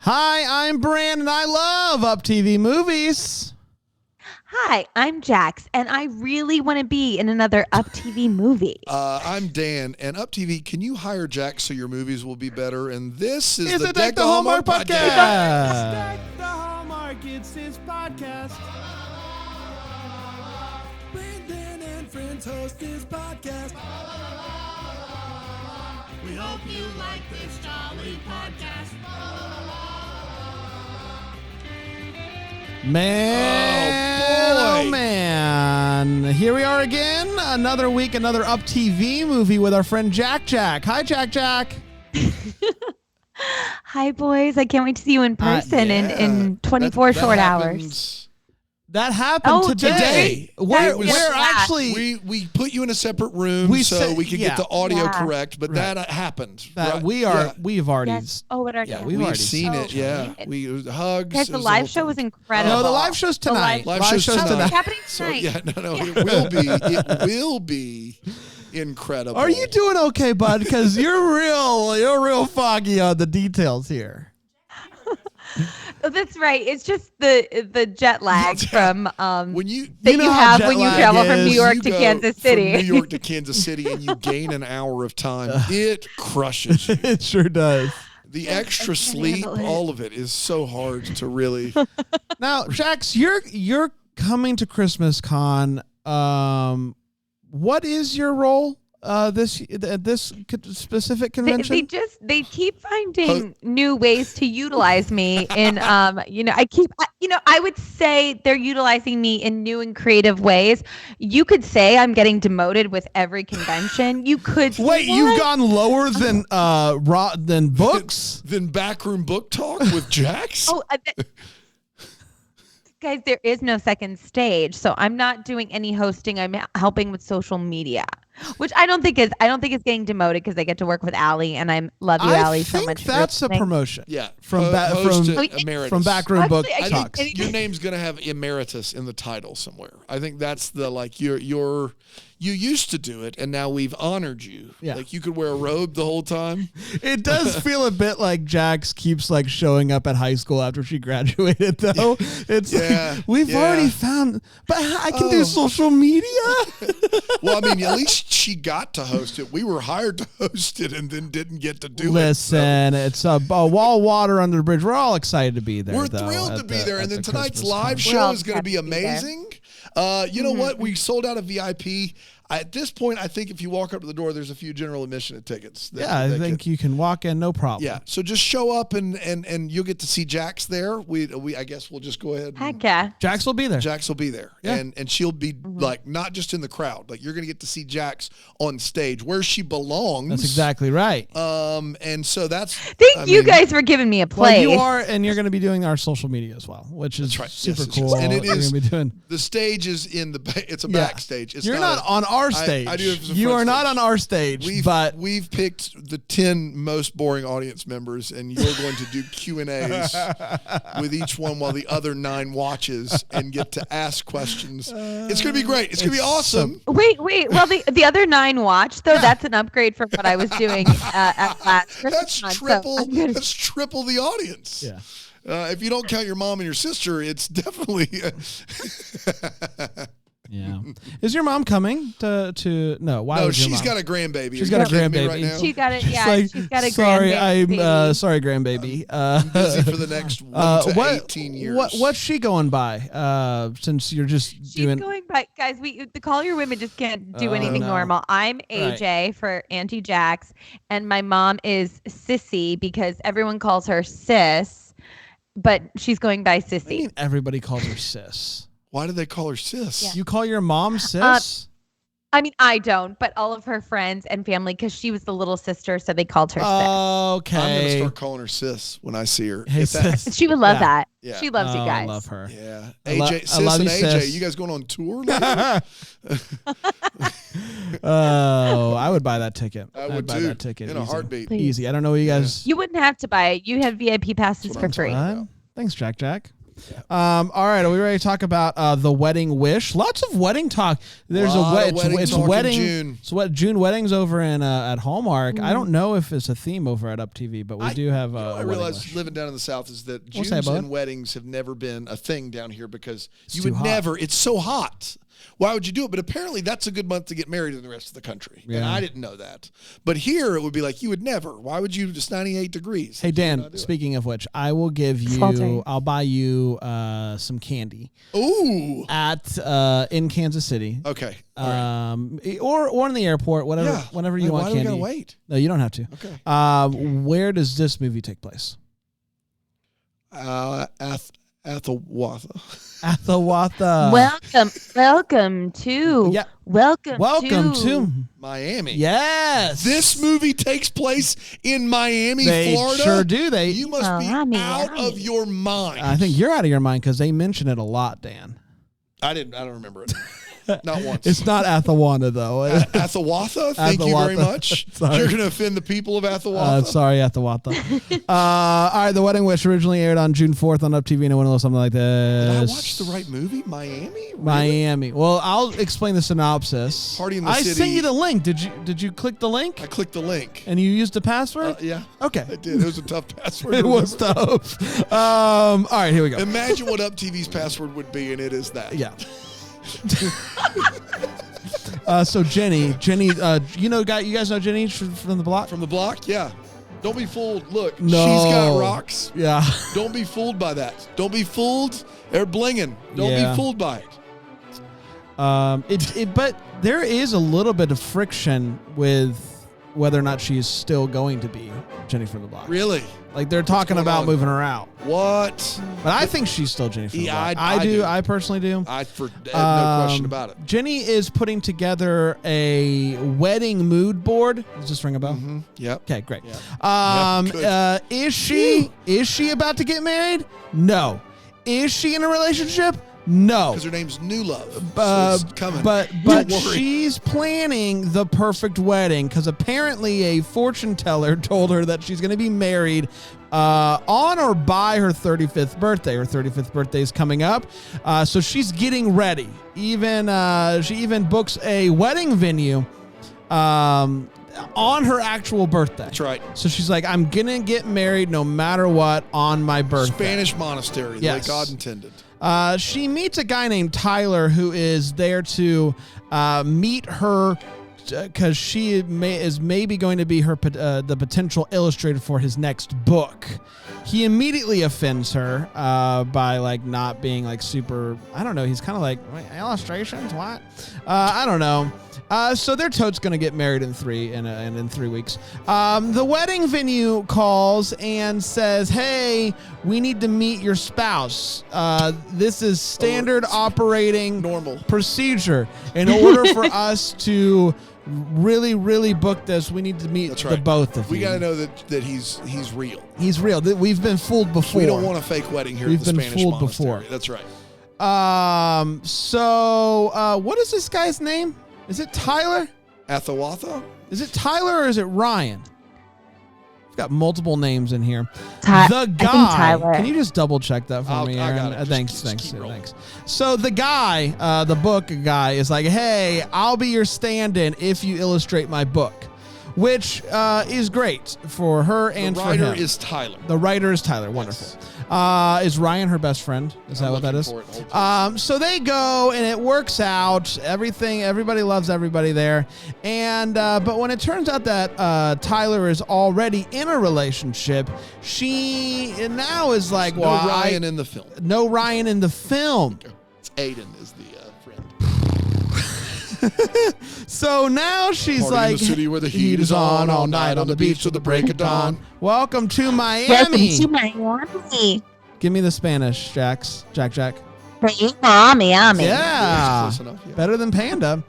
Hi, I'm Brandon. I love UpTV movies. Hi, I'm Jax, and I really want to be in another UpTV movie. I'm Dan, and UpTV, can you hire Jax so your movies will be better? And this is It's the Deck the Hallmark podcast. Deck the Hallmark, it's his podcast. Brandon and friends host his podcast. We hope you like this jolly podcast. Man, Oh, boy. man. Here we are again. Another week, another UpTV movie with our friend Jack. Hi, Jack. Hi, boys. I can't wait to see you in person in 24 short hours. That happened today. We're actually... We put you in a separate room so we could get the audio correct, but that happened. We've already... Yes. Oh, what are you? We've seen it, We hugs. Guys, the live show was incredible. No, the live show's tonight. Live show's tonight. Oh, it's happening tonight. It will be incredible. Are you doing okay, bud? Because you're real foggy on the details here. Oh, that's right. It's just the jet lag from when you have when you travel from New York to Kansas City. From New York to Kansas City, and you gain an hour of time. It crushes you. It sure does. The extra sleep, all of it is so hard to really. Now, Jax, you're coming to Christmas Con. What is your role? This specific convention? They keep finding new ways to utilize me in I would say they're utilizing me in new and creative ways. You could say I'm getting demoted with every convention. You could wait. You've gone lower than books, than backroom book talk with Jax. Guys, there is no second stage, so I'm not doing any hosting. I'm helping with social media, which I don't think is getting demoted because I get to work with Allie, and I love you, Allie, so much. I think that's a promotion. Yeah, from emeritus. From backroom book talks. Your name's gonna have emeritus in the title somewhere. I think that's the you used to do it, and now we've honored you. Yeah. Like you could wear a robe the whole time. It does feel a bit like Jax keeps showing up at high school after she graduated, though. It's we've already found, but I can do social media. Well, I mean, at least she got to host it. We were hired to host it and then didn't get to do it. Listen, it's a wall water under the bridge. We're all excited to be there. We're thrilled to be there. And then tonight's live show is going to be amazing. You know what? We sold out a VIP. At this point, I think if you walk up to the door, there's a few general admission tickets. I think you can walk in, no problem. Yeah, so just show up and you'll get to see Jax there. I guess we'll just go ahead. Heck yeah. Jax will be there. Jax will be there. Yeah. And she'll be not just in the crowd. You're going to get to see Jax on stage where she belongs. That's exactly right. And so that's... Thank you guys for giving me a place. Well, you are, and you're going to be doing our social media as well, which is super cool. And it is... Be doing. The stage is it's a backstage. It's You're not on our stage. I do it as a You are front not stage. on our stage, but we've picked the 10 most boring audience members, and you're going to do Q&As with each one while the other 9 watches and get to ask questions. It's going to be great. It's going to be awesome. Wait. Well, the other 9 watch though. That's an upgrade from what I was doing at last Christmas. That's triple. That's triple the audience. Yeah. If you don't count your mom and your sister, it's definitely. Yeah. Is your mom coming to no? Why? No, she's she's got a grandbaby. She's got a grandbaby right now. She got it. Yeah, she's got a sorry, grandbaby. Sorry, grandbaby. I'm busy for the next 1 to 18 years. What's she going by? Since you're just She's going by, guys. The Collier women just can't do anything normal. I'm AJ for Auntie Jax, and my mom is Sissy because everyone calls her Sis, but she's going by Sissy. I mean, everybody calls her Sis. Why do they call her Sis? Yeah. You call your mom Sis? I mean, I don't, but all of her friends and family, because she was the little sister, so they called her Sis. Okay. I'm going to start calling her Sis when I see her. Hey, Sis. She would love that. Yeah. She loves you guys. I love her. Yeah. AJ, Sis and AJ, Sis. you guys going on tour later? Oh, I would buy that ticket. I would buy too, that ticket in a easy. heartbeat. Easy. I don't know what you guys... You wouldn't have to buy it. You have VIP passes for free. Thanks, Jack. All right, are we ready to talk about The Wedding Wish? Lots of wedding talk. There's it's wedding June. So June weddings over in at Hallmark. I don't know if it's a theme over at UpTV, but we do have. I realize living down in the South is that Junes and weddings have never been a thing down here because you would never. It's so hot. Why would you do it? But apparently that's a good month to get married in the rest of the country. Yeah. And I didn't know that. But here it would be like, you would never. Why would you? Just 98 degrees. Hey, Dan, speaking of which, I will give you, I'll buy you some candy. Ooh. In Kansas City. Okay. Or in the airport, whenever you want candy. Why do we gotta wait? No, you don't have to. Okay. Where does this movie take place? Athiawatha. Welcome to Miami. Yes. This movie takes place in Miami, Florida. They sure do. You must be out of your mind. I think you're out of your mind because they mention it a lot, Dan. I don't remember it. Not once. It's not Athiawatha, though. Athiawatha? Thank you very much. You're going to offend the people of Athiawatha. Sorry, Athiawatha. All right, The Wedding Wish originally aired on June 4th on UpTV, and it went a little something like this. Did I watch the right movie? Miami? Really? Miami. Well, I'll explain the synopsis. Party in the city. I sent you the link. Did you click the link? I clicked the link. And you used the password? Yeah. Okay. I did. It was a tough password. It was tough. All right, here we go. Imagine what UpTV's password would be, and it is that. Yeah. So Jenny, you guys know Jenny from the block? From the block, yeah. Don't be fooled. Look, no. She's got rocks. Yeah. Don't be fooled by that. Don't be fooled. They're blinging. Don't be fooled by it. But there is a little bit of friction with whether or not she's still going to be Jenny from the block. Really? Like they're talking about moving her out. What? But I think she's still Jenny from the block. I do. I personally do. I no question about it. Jenny is putting together a wedding mood board. Does this ring a bell? Mm-hmm. Yep. Okay, great. Yep. Is she about to get married? No. Is she in a relationship? No, because her name's New Love. So it's coming. But she's planning the perfect wedding because apparently a fortune teller told her that she's going to be married on or by her 35th birthday. Her 35th birthday is coming up, so she's getting ready. She even books a wedding venue on her actual birthday. That's right. So she's like, I'm gonna get married no matter what on my birthday. Spanish monastery, like God intended. She meets a guy named Tyler who is there to meet her because she is maybe going to be the potential illustrator for his next book. He immediately offends her by like not being like super. I don't know. He's kind of like illustrations. What? I don't know. So they're totes going to get married in 3 weeks. The wedding venue calls and says, "Hey, we need to meet your spouse. This is standard operating normal procedure. In order for us to really, really book this, we need to meet the both of you. We got to know that he's real. He's real. We've been fooled before. We don't want a fake wedding here. We've been fooled before. That's right. So what is this guy's name? Is it Tyler? Athiawatha? Is it Tyler or is it Ryan? We've got multiple names in here. The guy. Can you just double check that for me, Aaron? I got it. Thanks. So the guy, the book guy, is like, "Hey, I'll be your stand-in if you illustrate my book," which is great for her and for him. The writer is Tyler. The writer is Tyler. Wonderful. Yes. Is Ryan her best friend? Is that what that is? So they go and it works out. Everybody loves everybody there. And but when it turns out that Tyler is already in a relationship, she now is like, "Well, no Ryan in the film. No Ryan in the film. It's Aiden is the friend." So now she's Party like, in the city where the heat is on all night on the beach till the break of dawn. Welcome to Miami. Welcome to Miami. Give me the Spanish, Jack. Miami. Yeah. Close enough, yeah. Better than Panda.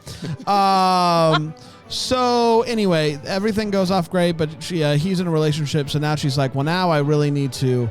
So anyway, everything goes off great, but he's in a relationship. So now she's like, well, now I really need to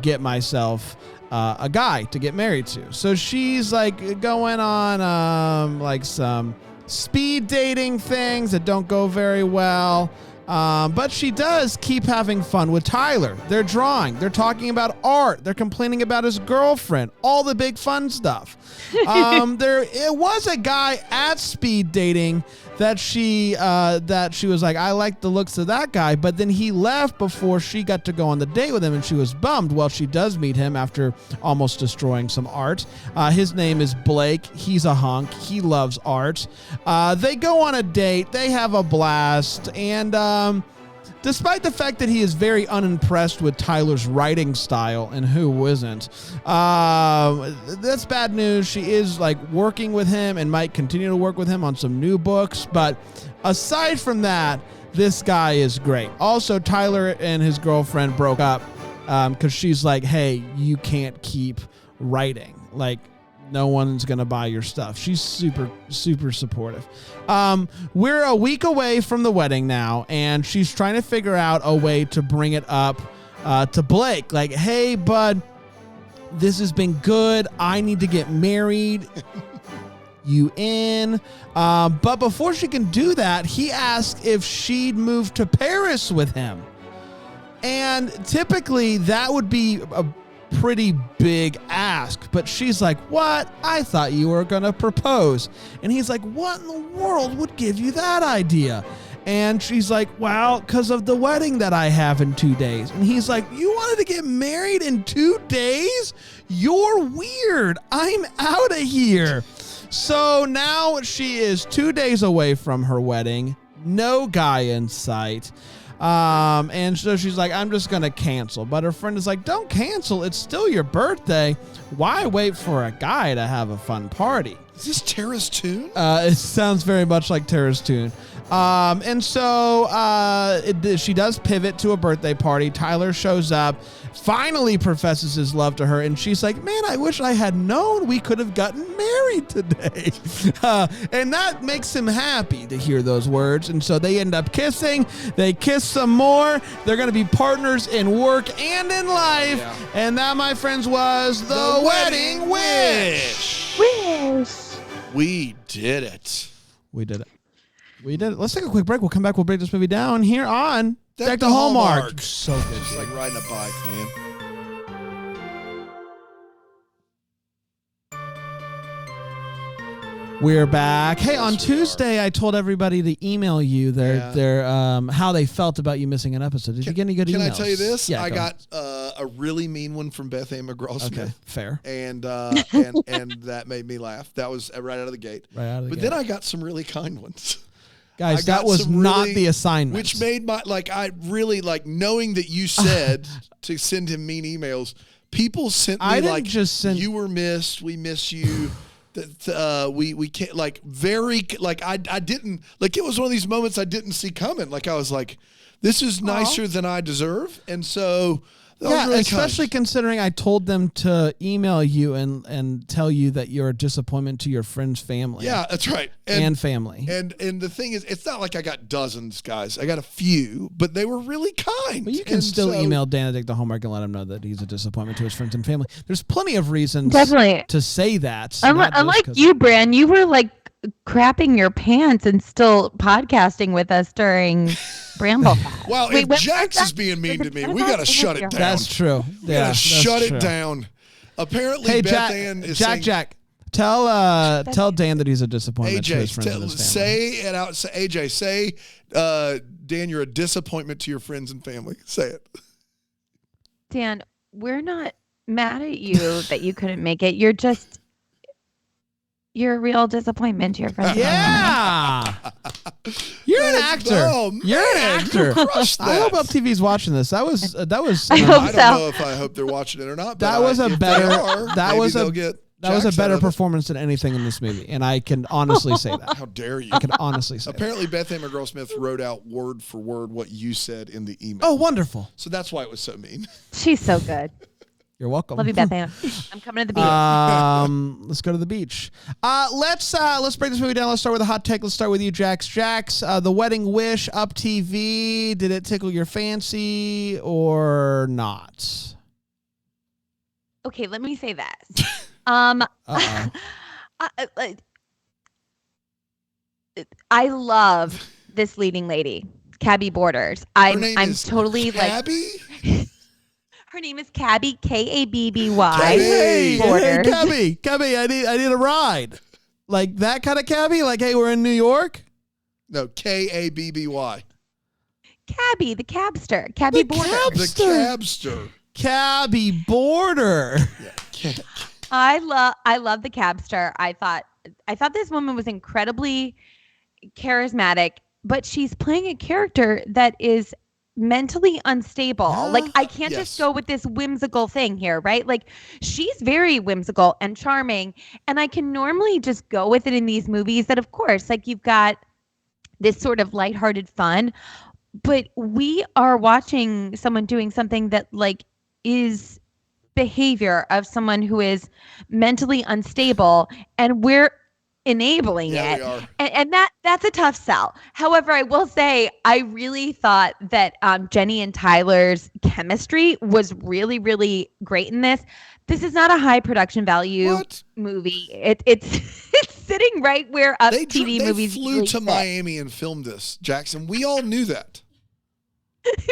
get myself a guy to get married to. So she's like going on like some speed dating things that don't go very well. But she does keep having fun with Tyler. They're drawing. They're talking about art. They're complaining about his girlfriend. All the big fun stuff. It was a guy at speed dating that she was like, I like the looks of that guy, but then he left before she got to go on the date with him, and she was bummed. Well, she does meet him after almost destroying some art. His name is Blake. He's a hunk. He loves art. They go on a date. They have a blast, and despite the fact that he is very unimpressed with Tyler's writing style, and who isn't, that's bad news. She is like working with him and might continue to work with him on some new books. But aside from that, this guy is great. Also, Tyler and his girlfriend broke up because she's like, hey, you can't keep writing. Like, no one's going to buy your stuff. She's super, super supportive. We're a week away from the wedding now, and she's trying to figure out a way to bring it up to Blake. Like, hey, bud, this has been good. I need to get married. You in? But before she can do that, he asked if she'd move to Paris with him. And typically that would be a pretty big ask, but she's like, what? I thought you were gonna propose. And he's like, what in the world would give you that idea? And she's like, well, because of the wedding that I have in 2 days. And he's like, you wanted to get married in 2 days? You're weird. I'm out of here. So now she is 2 days away from her wedding. No guy in sight. And so she's like, I'm just going to cancel. But her friend is like, don't cancel. It's still your birthday. Why wait for a guy to have a fun party? Is this Tara's tune? It sounds very much like Tara's tune. And so she does pivot to a birthday party. Tyler shows up, finally professes his love to her, and she's like, man, I wish I had known we could have gotten married today. And that makes him happy to hear those words. And so they end up kissing. They kiss some more. They're going to be partners in work and in life. Yeah. And that, my friends, was the Wedding Wish. We did it. We did it. We did it. Let's take a quick break. We'll come back. We'll break this movie down here on Deck the Hallmark. So good. It's like riding a bike, man. We're back. Hey, on Tuesday, I told everybody to email you their how they felt about you missing an episode. Did you get any good emails? Can I tell you this? Yeah, I got a really mean one from Beth Ann McGraw-Smith. Okay, fair. And that made me laugh. That was right out of the gate. Right out of the gate. But then I got some really kind ones. Guys, that was not the assignment. Which made my, I really, knowing that you said to send him mean emails, people sent me, you were missed, we miss you. That we can't, I didn't, it was one of these moments I didn't see coming. I was like, this is nicer than I deserve. And so that was really especially considering I told them to email you and tell you that you're a disappointment to your friend's family. Yeah, that's right. And family. And the thing is, it's not like I got dozens, guys. I got a few, but they were really kind. Well, you can still email Dan at the Hallmark and let him know that he's a disappointment to his friends and family. There's plenty of reasons to say that. Unlike you, Bran, you were crapping your pants and still podcasting with us during Bramble. Well, if Jax is being mean to me, we got to shut it down. That's true. We got to shut it down. Apparently, hey, Beth Ann is saying... Jack. Tell Dan that he's a disappointment to his friends and his family. Say it out. AJ, say, Dan, you're a disappointment to your friends and family. Say it. Dan, we're not mad at you that you couldn't make it. You're a real disappointment to your friends. Yeah. You're an actor. Oh, man, you're an actor. I hope UpTV's watching this. That was. I don't know if I hope they're watching it or not. But that was a better. That was a better performance performance than anything in this movie, and I can honestly say that. How dare you? I can honestly say. Apparently, Beth Ann McGraw-Smith wrote out word for word what you said in the email. Oh, wonderful! So that's why it was so mean. She's so good. You're welcome. Love you, Beth Ann. I'm coming to the beach. Let's go to the beach. Let's break this movie down. Let's start with a hot take. Let's start with you, Jax. Jax, The Wedding Wish, UpTV. Did it tickle your fancy or not? Okay, let me say this. I love this leading lady. Cabby Borders. Her I'm name I'm is totally Cabby? her name is Cabby, Kabby. Hey, Borders. Cabby, I need a ride. Like that kind of cabby? Like, hey, we're in New York? No, Kabby. Cabby, the cabster. Cabby The Borders. The cabster. Cabby Border. Yeah. I love the cabster. I thought this woman was incredibly charismatic, but she's playing a character that is mentally unstable. Yeah. Like I can't Yes. just go with this whimsical thing here, right? Like she's very whimsical and charming, and I can normally just go with it in these movies that of course, like you've got this sort of lighthearted fun, but we are watching someone doing something that like is behavior of someone who is mentally unstable, and we're enabling Yeah, it. we are. And that's a tough sell. However, I will say I really thought that Jenny and Tyler's chemistry was really, really great in this. This is not a high production value What? movie. It's it's sitting right where UpTV They movies flew usually to sit. Miami and filmed this, Jackson. We all knew that.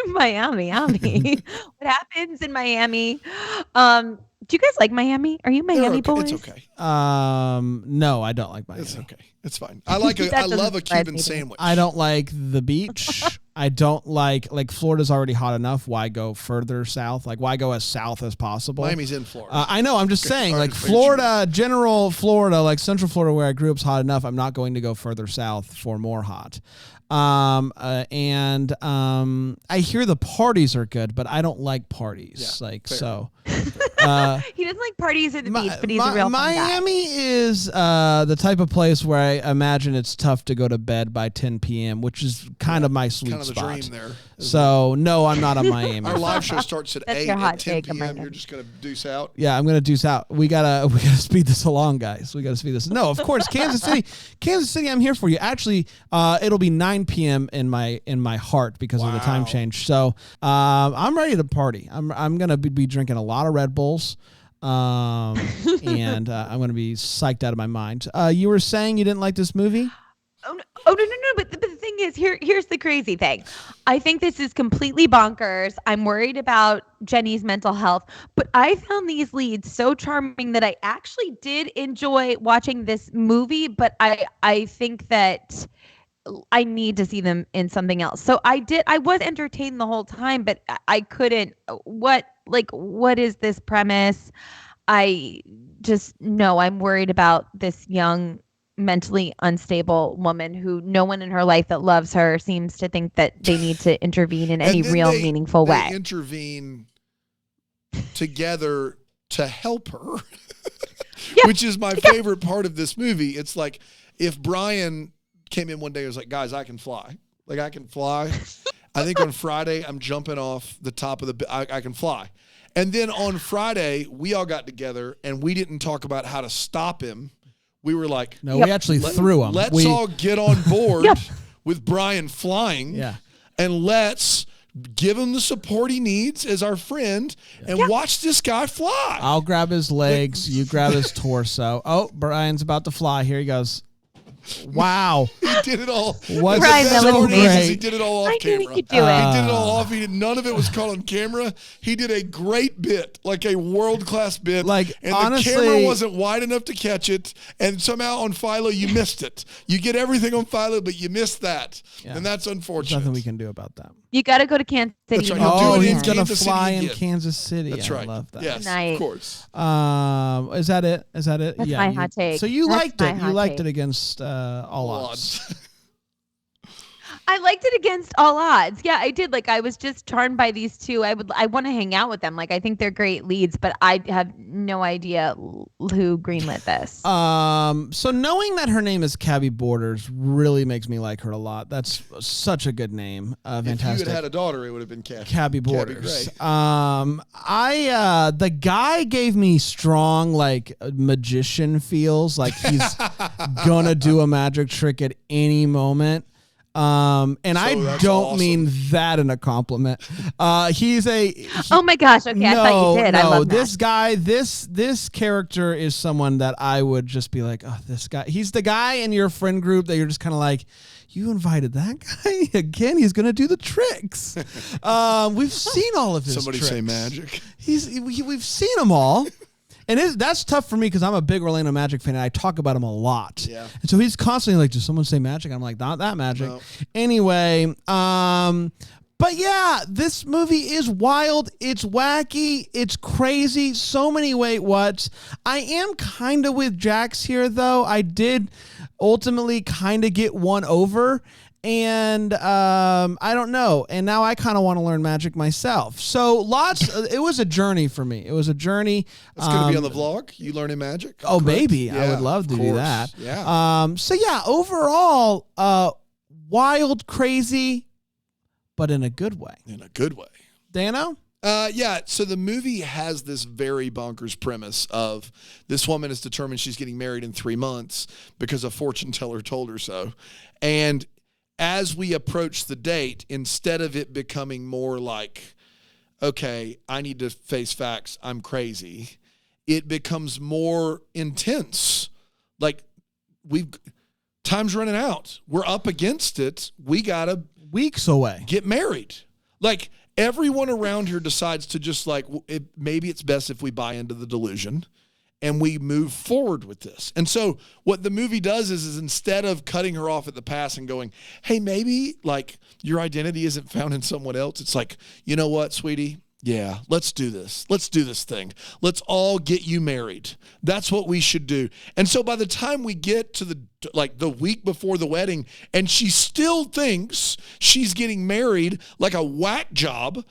Miami. What happens in Miami? Do you guys like Miami? Are you Miami They're okay. boys? It's okay. No, I don't like Miami. It's okay. It's fine. I love a surprise Cuban me. sandwich. I don't like the beach. I don't like Florida's already hot enough. Why go further south? Like why go as south as possible? Miami's in Florida. I know. I'm just saying, Sorry like to Florida, general Florida, like Central Florida, where I grew up, is hot enough. I'm not going to go further south for more hot. I hear the parties are good, but I don't like parties. Yeah, like fair. so. He doesn't like parties or the beach, but he's a real fun guy. Miami is the type of place where I imagine it's tough to go to bed by 10 p.m., which is kind of my sweet kind of the spot. dream there. So no, I'm not a Miami. Our live show starts at That's 8 your hot at 10 take, p.m. Amanda. You're just gonna deuce out. Yeah, I'm gonna deuce out. We gotta speed this along, guys. We gotta speed this. No, of course, Kansas City. I'm here for you. Actually, it'll be 9 p.m. in my heart because of the time Wow. change. So I'm ready to party. I'm gonna be drinking a lot of Red Bulls, and I'm gonna be psyched out of my mind. You were saying you didn't like this movie? Oh no. But the thing is, here's the crazy thing. I think this is completely bonkers. I'm worried about Jenny's mental health, but I found these leads so charming that I actually did enjoy watching this movie. But I think that I need to see them in something else. So I was entertained the whole time, but I couldn't. What is this premise? I just no. I'm worried about this young, mentally unstable woman who no one in her life that loves her seems to think that they need to intervene in any And then real they meaningful way. Intervene together to help her, Yeah. which is my favorite part of this movie. It's like if Brian came in one day and was like, guys, I can fly. Like I can fly. I think on Friday I'm jumping off the top of I can fly. And then on Friday we all got together and we didn't talk about how to stop him. We were like, No, we actually threw him. let's all get on board Yep. with Brian flying. Yeah. And let's give him the support he needs as our friend and watch this guy fly. I'll grab his legs. You grab his torso. Oh, Brian's about to fly. Here he goes. Wow. He did it all. What? Brian, The that best was part is great. he did it all off I knew camera. he could do it. He did it all off. None of it was caught on camera. He did a great bit, like a world-class bit. Like, and honestly- the camera wasn't wide enough to catch it. And somehow on Philo, you missed it. You get everything on Philo, but you missed that. Yeah. And that's There's unfortunate. nothing we can do about that. You got to go to Kansas City. That's right. to He'll do Oh, it in he's gonna Kansas City fly in again. Kansas City. That's I right. love that. Yes, Nice. of course. Is that it? Is that it? That's yeah. my you- hot take. So you That's liked my it. You hot liked take. it against all odds. I liked it against all odds. Yeah, I did. Like I was just charmed by these two. I want to hang out with them. Like I think they're great leads, but I have no idea who greenlit this. So knowing that her name is Cabby Borders really makes me like her a lot. That's such a good name. If Fantastic. you had a daughter, it would have been Kathy. Cabby Borders. Gray. The guy gave me strong like magician feels, like he's gonna do a magic trick at any moment. And I that's don't awesome. mean that in a compliment. Oh my gosh. Okay, I thought you did. I love this Matt. guy, this character is someone that I would just be like, oh, this guy. He's the guy in your friend group that you're just kind of like, you invited that guy again. He's gonna do the tricks. We've seen all of his. Somebody tricks. say magic. We've seen them all. And that's tough for me because I'm a big Orlando Magic fan and I talk about him a lot. Yeah. And so he's constantly like, does someone say magic? I'm like, not that magic. No. Anyway, but yeah, this movie is wild. It's wacky. It's crazy. So many wait whats. I am kind of with Jax here, though. I did ultimately kind of get one over. And I don't know. And now I kind of want to learn magic myself. So it was a journey for me. It was a journey. It's going to be on the vlog. You learning magic? Oh, Correct? maybe. I Yeah, would love to of do course. that. Yeah. So yeah, overall, wild, crazy, but in a good way. In a good way. Dano? Yeah, so the movie has this very bonkers premise of this woman is determined she's getting married in 3 months because a fortune teller told her so. And as we approach the date, instead of it becoming more like, okay, I need to face facts, I'm crazy, it becomes more intense. Like, time's running out. We're up against it. We got to Weeks away. get married. Like, everyone around here decides to just like, maybe it's best if we buy into the delusion and we move forward with this. And so what the movie does is instead of cutting her off at the pass and going, hey, maybe like your identity isn't found in someone else. It's like, you know what, sweetie? Yeah, let's do this. Let's do this thing. Let's all get you married. That's what we should do. And so by the time we get to the week before the wedding and she still thinks she's getting married like a whack job,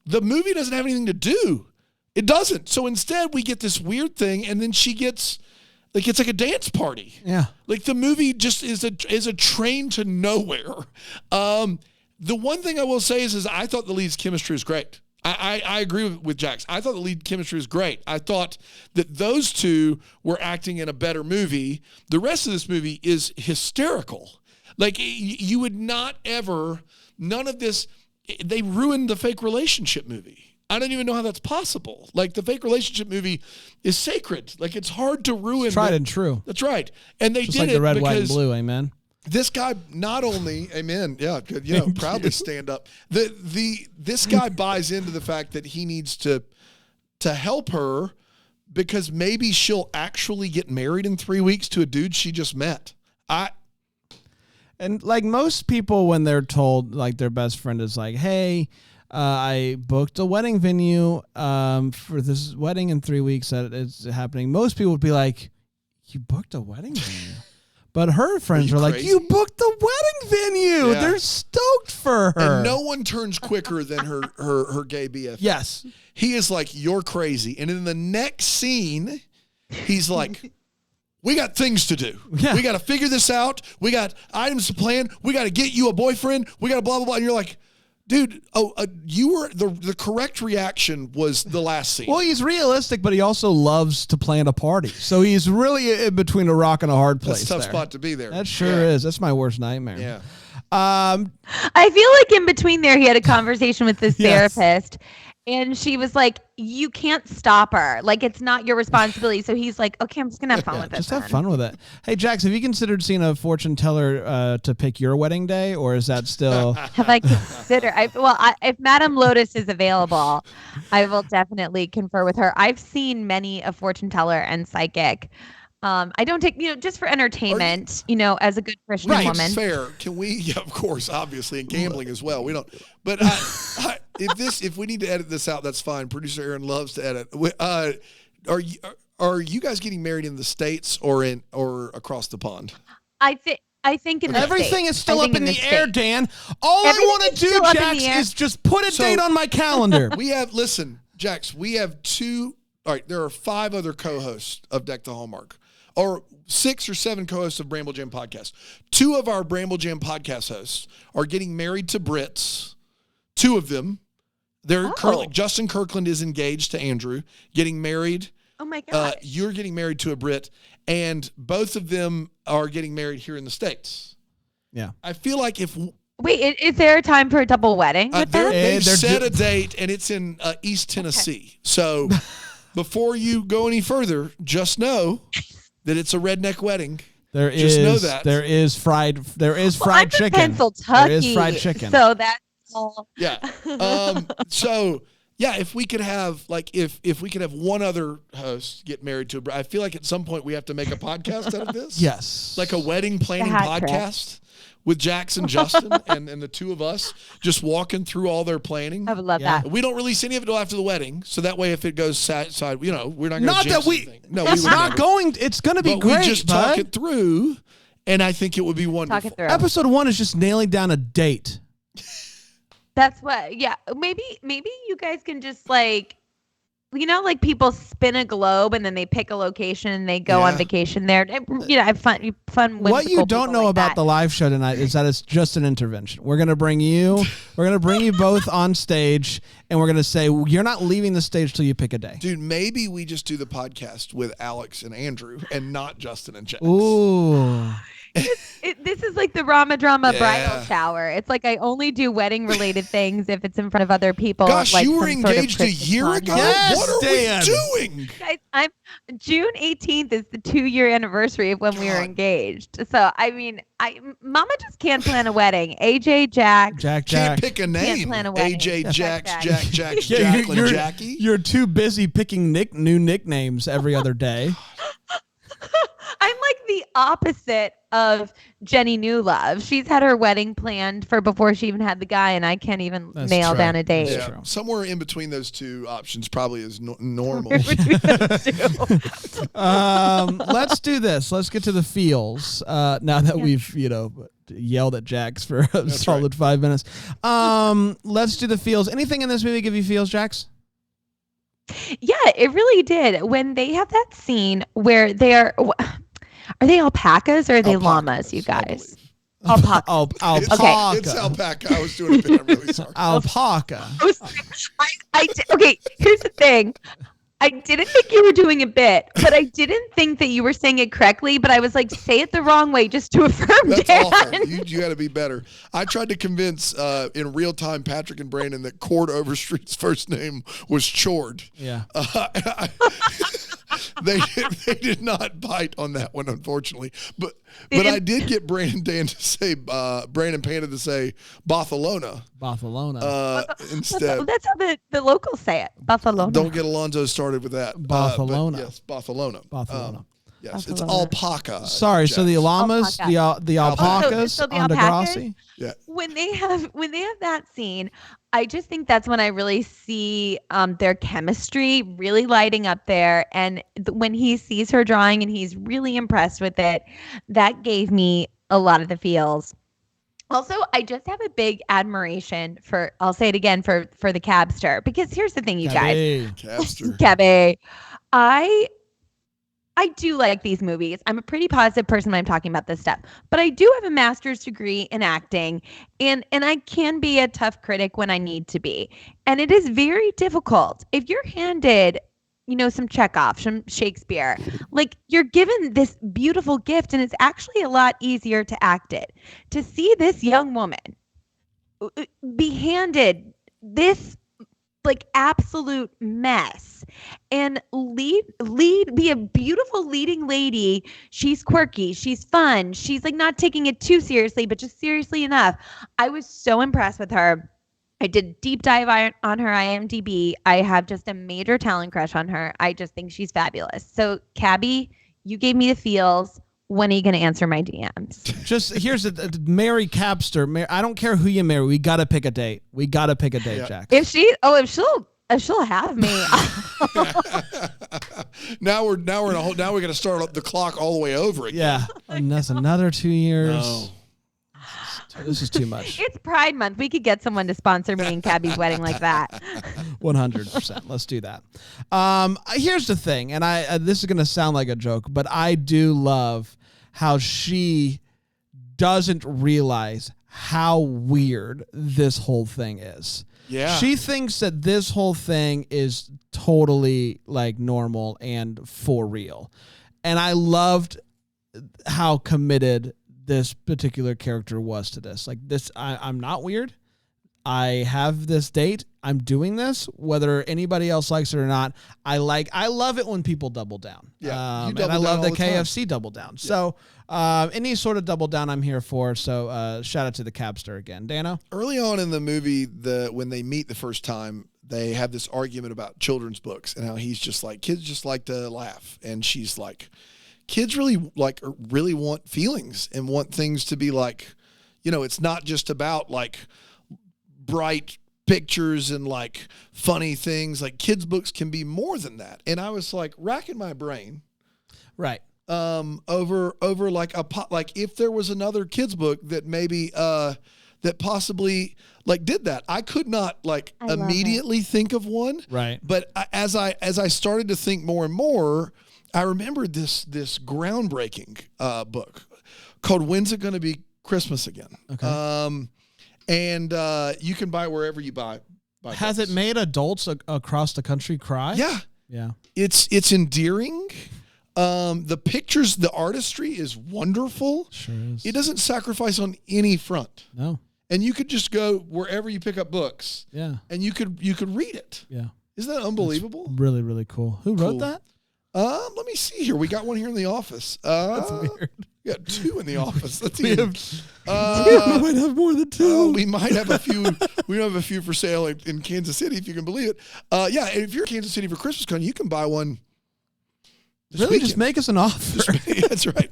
the movie doesn't have anything to do. It doesn't. So instead we get this weird thing and then she gets like, it's like a dance party. Yeah. Like the movie just is a train to nowhere. The one thing I will say is I thought the lead's chemistry was great. I agree with Jax. I thought the lead chemistry was great. I thought that those two were acting in a better movie. The rest of this movie is hysterical. Like, you would not ever, none of this, they ruined the fake relationship movie. I don't even know how that's possible. Like, the fake relationship movie is sacred. Like, it's hard to ruin. Tried and true. That's right. And they Just did like it the red, white, and because blue. Amen. this guy not only, amen, yeah, proudly stand up. This guy buys into the fact that he needs to help her because maybe she'll actually get married in 3 weeks to a dude she just met. And like most people, when they're told like their best friend is like, hey, I booked a wedding venue for this wedding in 3 weeks that is happening. Most people would be like, you booked a wedding venue? But her friends are like, crazy? you booked the wedding venue. Yeah. They're stoked for her. And no one turns quicker than her gay BFF. Yes. He is like, you're crazy. And in the next scene, he's like, we got things to do. Yeah. We got to figure this out. We got items to plan. We got to get you a boyfriend. We got to blah, blah, blah. And you're like, dude, you were the correct reaction was the last scene. Well, he's realistic, but he also loves to plan a party. So he's really in between a rock and a hard place. That's a tough there. spot to be there. That sure is. That's my worst nightmare. Yeah. I feel like in between there, he had a conversation with this Yes. therapist, and she was like, "You can't stop her. Like, it's not your responsibility." So he's like, "Okay, I'm just gonna have fun with it. Just have then." fun with it. Hey, Jax, have you considered seeing a fortune teller to pick your wedding day, or is that still? Have I considered? If Madame Lotus is available, I will definitely confer with her. I've seen many a fortune teller and psychic. I don't take, just for entertainment, as a good Christian woman. Fair. Can we? Yeah, of course, obviously, and gambling as well. We don't. But if we need to edit this out, that's fine. Producer Aaron loves to edit. Are you guys getting married in the States or across the pond? I think in the Everything States. is still I up think in the States. air, Dan. All Everything I want is to do, still up in Jax, the air. is just put a So- date on my calendar. Jax, we have two. All right, there are 5 other co-hosts of Deck the Hallmark, or 6 or 7 co-hosts of Bramble Jam Podcast. 2 of our Bramble Jam Podcast hosts are getting married to Brits. 2 of them. They're currently, Justin Kirkland is engaged to Andrew, getting married. Oh my God. You're getting married to a Brit, and both of them are getting married here in the States. Yeah. I feel like if Wait, is there a time for a double wedding with that? they've they're set a date and it's in East Tennessee. So before you go any further, just know that it's a redneck wedding. There Just is know that. there is fried I'm chicken. from Pennsylvania, There is fried chicken. so that's all. Yeah. So yeah, if we could have if we could have one other host get married to I feel like at some point we have to make a podcast out of this. Yes. Like a wedding planning hat trick. podcast with Jax and Justin and the two of us just walking through all their planning. I would love Yeah. that. We don't release any of it until after the wedding, so that way if it goes side, we're not going to Not jinx that we. anything. No, It's we would not never. going. It's going to be But great. we just bud. talk it through, and I think it would be wonderful. Talk it through. Episode 1 is just nailing down a date. That's what. Yeah, maybe you guys can just like, like people spin a globe and then they pick a location and they go on Yeah. vacation there. Have fun. What you whimsical don't people know like about that. the live show tonight is that it's just an intervention. We're gonna bring you both on stage, and we're gonna say you're not leaving the stage till you pick a day. Dude, maybe we just do the podcast with Alex and Andrew and not Justin and Jax. Ooh. This is like the Rama Drama Yeah. bridal shower. It's like I only do wedding related things if it's in front of other people. Gosh, like you were some sort of engaged a Christmas year context. ago? Yes, What are Dan. we doing? Guys, I'm June 18th is the 2-year anniversary of when we were God. engaged. So I mean, Mama just can't plan a wedding. AJ, Jack. Jack. Can't pick a name. plan a wedding. AJ, Yeah. Jax, Jack. Jax, Yeah, Jacqueline, Jackie. You're too busy picking new nicknames every other day. I'm like the opposite of Jenny Newlove. She's had her wedding planned for before she even had the guy, and I can't even That's nail true. down a date. That's Yeah, true. somewhere in between those two options probably is normal. Let's do this. Let's get to the feels. Now that we've yelled at Jax for a solid 5 minutes. Let's do the feels. Anything in this movie give you feels, Jax? Yeah, it really did. When they have that scene where are they alpacas or are they llamas, you guys? Alpaca. Alpaca. It's alpaca. I was doing a bit. I'm really sorry. Alpaca. Okay, here's the thing. I didn't think you were doing a bit, but I didn't think that you were saying it correctly. But I was like, say it the wrong way just to affirm That's Dan. awful. You got to be better. I tried to convince in real time Patrick and Brandon that Cord Overstreet's first name was Chord. Yeah. They did not bite on that one, unfortunately. But I did get Brandon Panda to say Barcelona instead. That's how the locals say it. Buffalo. Don't get Alonzo started with that. Barcelona. Yes, Barcelona. Barcelona. Yes, it's Barcelona. alpaca. Sorry, so the Jax. llamas, the alpacas So the on alpacas? Degrassi. Yeah. When they have that scene, I just think that's when I really see their chemistry really lighting up there. And when he sees her drawing and he's really impressed with it, that gave me a lot of the feels. Also, I just have a big admiration for, I'll say it again, for the Cabster. Because here's the thing, you guys. Cabster. Cabby. I do like these movies. I'm a pretty positive person when I'm talking about this stuff. But I do have a master's degree in acting, and I can be a tough critic when I need to be. And it is very difficult. If you're handed, some Chekhov, some Shakespeare, like you're given this beautiful gift, and it's actually a lot easier to act it. To see this young woman be handed this like absolute mess and be a beautiful leading lady. She's quirky, she's fun, she's like not taking it too seriously, but just seriously enough. I was so impressed with her. I did a deep dive on her IMDb. I have just a major talent crush on her. I just think she's fabulous. So Cabby, you gave me the feels. When are you going to answer my DMs? Just here's Mary Cabster. I don't care who you marry. We got to pick a date. Yeah. Jack. If she'll have me. Now we're going to start up the clock all the way over again. Yeah. And that's another 2 years. No. This is too much. It's Pride Month. We could get someone to sponsor me and Cabby's wedding like that. 100%. Let's do that. Here's the thing, and this is going to sound like a joke, but I do love how she doesn't realize how weird this whole thing is. Yeah. She thinks that this whole thing is totally like normal and for real. And I loved how committed this particular character was to this. Like this, I'm not weird. I have this date. I'm doing this, whether anybody else likes it or not. I love it when people double down. Yeah, and I love the KFC double down. Yeah. So any sort of double down I'm here for. So shout out to the Cabster again. Dano? Early on in the movie, when they meet the first time, they have this argument about children's books and how he's just like, kids just like to laugh. And she's like, kids really want feelings and want things to be like, it's not just about like bright pictures and like funny things. Like kids' books can be more than that. And I was like racking my brain, right? Over like if there was another kids' book that maybe that possibly like did that. I could not like immediately think of one, right? But as I started to think more and more, I remembered this groundbreaking book called "When's It Gonna Be Christmas Again?" Okay. And you can buy wherever you buy Has books. it made adults across the country cry? Yeah. It's endearing. The pictures, the artistry is wonderful. Sure is. It doesn't sacrifice on any front. No. And you could just go wherever you pick up books. Yeah. And you could read it. Yeah. Isn't that unbelievable? That's really, really cool. Who wrote that? Let me see here. We got one here in the office. That's weird. We got two in the office. Let's We see. we might have more than two. We might have a few. We have a few for sale in Kansas City, if you can believe it. Yeah, and if you're in Kansas City for Christmas con, you can buy one. Really, just make us an offer. That's right.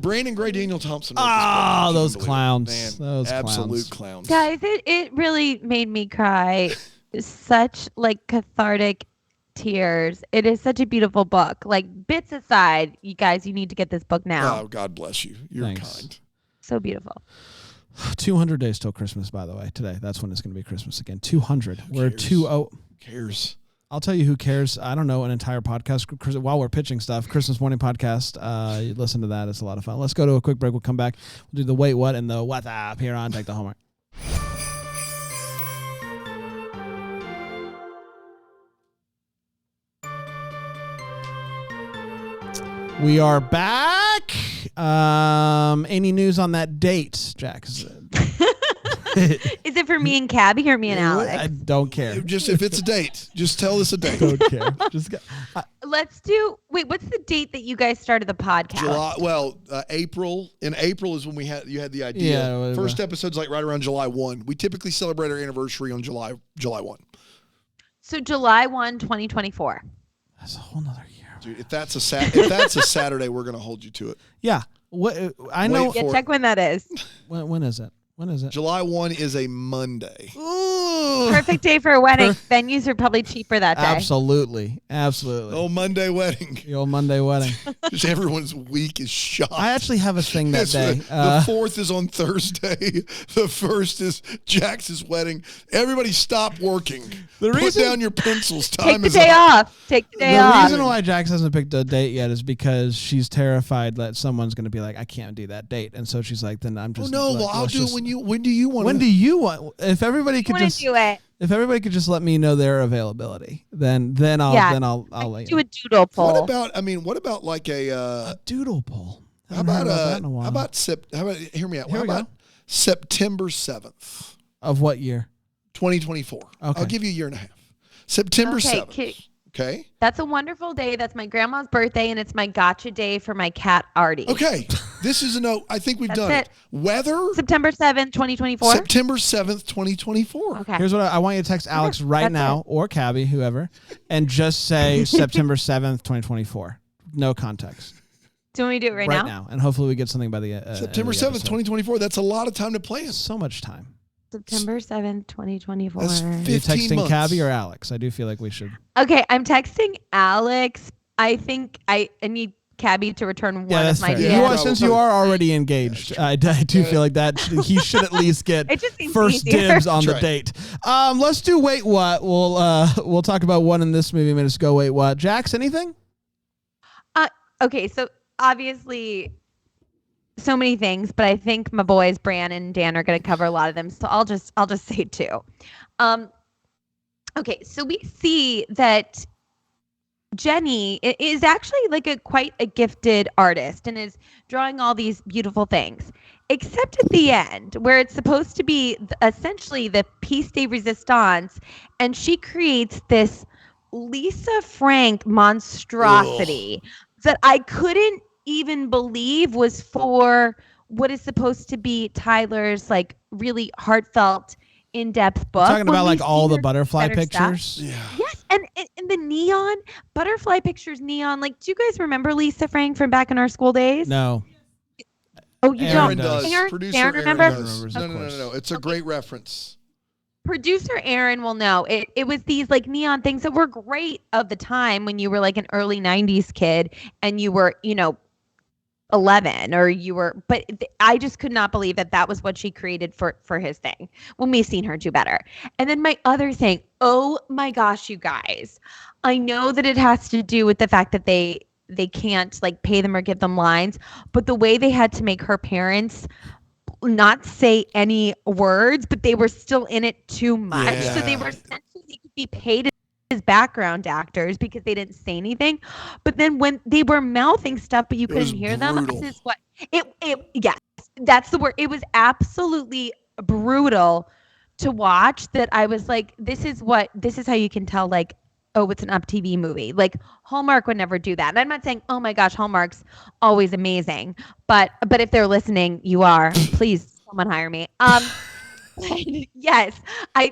Brandon Gray, Daniel Thompson. Ah, those clowns. Man, those absolute clowns. Guys, it really made me cry. Such like cathartic tears. It is such a beautiful book. Like bits aside, you guys, you need to get this book now. Oh, God bless you. You're Thanks. kind. So beautiful. 200 days till Christmas, by the way. Today, that's when it's going to be Christmas again. 200. We're 2-0. Who cares? I'll tell you who cares. I don't know, an entire podcast while we're pitching stuff. Christmas morning podcast. You listen to that. It's a lot of fun. Let's go to a quick break. We'll come back. We'll do the wait, what, and the what's up here on Take the Homework. We are back. Any news on that date, Jack? Is it for me and Cabby or me and Alex? I don't care. Just if it's a date, just tell us a date. Don't care. Just Let's do. Wait, what's the date that you guys started the podcast? July. Well, April. In April is when you had the idea. Yeah, whatever. First episode's like right around July 1. We typically celebrate our anniversary on July 1. So July 1, 2024. That's a whole nother year. Dude, if that's a Saturday, we're gonna hold you to it. Yeah. What I know. Yeah, check when that is. When is it? When is it? July 1 is a Monday. Ooh. Perfect day for a wedding. Venues are probably cheaper that day. Absolutely. Oh, Monday wedding. The old Monday wedding. Just everyone's week is shot. I actually have a thing that day. The 4th is on Thursday. The 1st is Jax's wedding. Everybody stop working. Put down your pencils. Time Take the is day up. off. Take the day The off. reason why Jax hasn't picked a date yet is because she's terrified that someone's going to be like, I can't do that date. And so she's like, then I'm just. Oh, no. Like, Well, I'll do it when do you want When do you want? If everybody could just do it. If everybody could just let me know their availability, then I'll let do you. a doodle poll. What about like a doodle poll? How about hear me out. Here How we go. about September 7th Of what year? 2024. Okay. I'll give you a year and a half. September Okay, 7th. Okay. That's a wonderful day. That's my grandma's birthday, and it's my gotcha day for my cat Artie. Okay. This is a no. I think we've That's done it. Weather. September 7th, 2024. September 7th, 2024. Okay. Here's what I want you to text Alex right That's now, it. or Cabby, whoever, and just say September 7th, 2024. No context. Do you want me to do it right now? And hopefully we get something by the September 7th, 2024. That's a lot of time to plan. So much time. September 7th, 2024. That's Are you 15 texting months. Cabby or Alex? I do feel like we should. Okay, I'm texting Alex. I think I need Cabby to return one That's of my fair. Yeah, You DMs. are, since you are already engaged, I do feel like that he should at least get It just seems first easier. dibs on the That's date. Let's do wait what. We'll talk about one in this movie minutes ago. Wait what? Jax, anything? Okay, so obviously so many things, but I think my boys Bran and Dan are going to cover a lot of them. So I'll just say two. Okay, so we see that Jenny is actually like quite a gifted artist and is drawing all these beautiful things. Except at the end, where it's supposed to be essentially the piece de resistance, and she creates this Lisa Frank monstrosity that I couldn't even believe was for what is supposed to be Tyler's like really heartfelt, in-depth book. Talking about When we like all see the her butterfly better stuff. pictures. Yeah. Yes, and the neon butterfly pictures, neon. Like, do you guys remember Lisa Frank from back in our school days? No. Oh, you Aaron don't. does. Producer Aaron, Aaron remember? does. Of No. course. It's a great reference. Producer Aaron will know. It was these like neon things that were great of the time when you were like an early 90s kid and you were, 11 or you were, but I just could not believe that was what she created for his thing when we seen her do better. And then my other thing, oh my gosh, you guys, I know that it has to do with the fact that they can't like pay them or give them lines, but the way they had to make her parents not say any words, but they were still in it too much. So they were essentially, they could be paid as background actors because they didn't say anything. But then when they were mouthing stuff, but you couldn't hear them, this is what yes, that's the word. It was absolutely brutal to watch that. I was like, this is how you can tell like, oh, it's an UpTV movie. Like Hallmark would never do that. And I'm not saying, oh my gosh, Hallmark's always amazing. But if they're listening, you are. Please, someone hire me. Yes,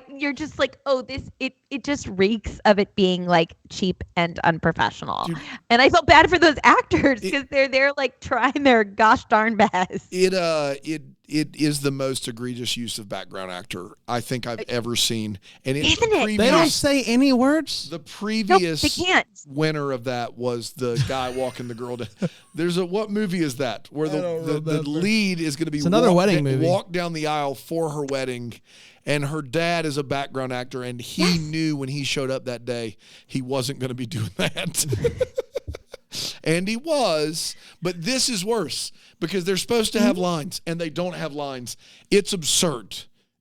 you're just like, oh, it just reeks of it being like cheap and unprofessional. Dude, and I felt bad for those actors because they're like trying their gosh darn best. It is the most egregious use of background actor I think I've ever seen. And Isn't it? They don't say any words? The previous they can't. winner of that was the guy walking the girl down. What movie is that? Where the lead is going to be another wedding movie. Walk down the aisle for her wedding, and her dad is a background actor, and he knew when he showed up that day he wasn't going to be doing that. And he was, but this is worse because they're supposed to have lines and they don't have lines. It's absurd.